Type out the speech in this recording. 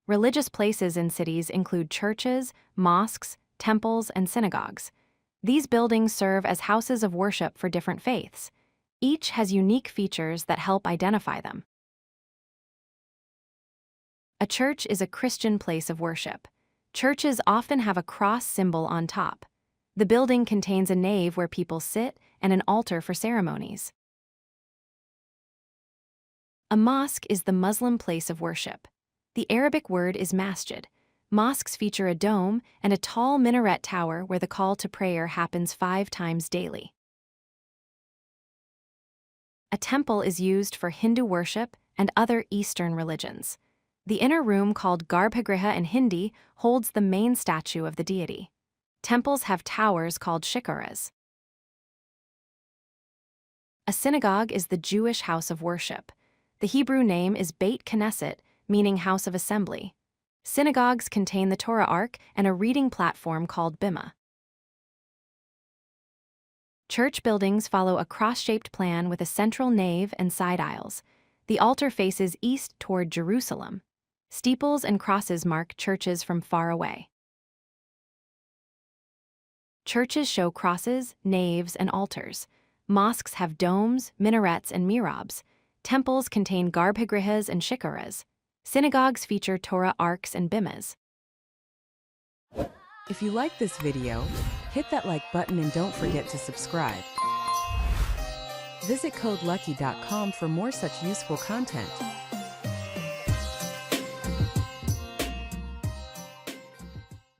Religious places in cities include churches, mosques, temples, and synagogues. These buildings serve as houses of worship for different faiths. Each has unique features that help identify them. A church is a Christian place of worship. Churches often have a cross symbol on top. The building contains a nave where people sit and an altar for ceremonies. A mosque is the Muslim place of worship. The Arabic word is masjid. Mosques feature a dome and a tall minaret tower where the call to prayer happens 5 times daily. A temple is used for Hindu worship and other Eastern religions. The inner room, called garbhagriha in Hindi, holds the main statue of the deity. Temples have towers called shikaras. A synagogue is the Jewish house of worship. The Hebrew name is Beit Knesset, meaning house of assembly. Synagogues contain the Torah ark and a reading platform called bima. Church buildings follow a cross-shaped plan with a central nave and side aisles. The altar faces east toward Jerusalem. Steeples and crosses mark churches from far away. Churches show crosses, naves, and altars. Mosques have domes, minarets, and mihrabs. Temples contain garbhagrihas and shikaras. Synagogues feature Torah arks and bimas. If you like this video, hit that like button and don't forget to subscribe. Visit codelucky.com for more such useful content.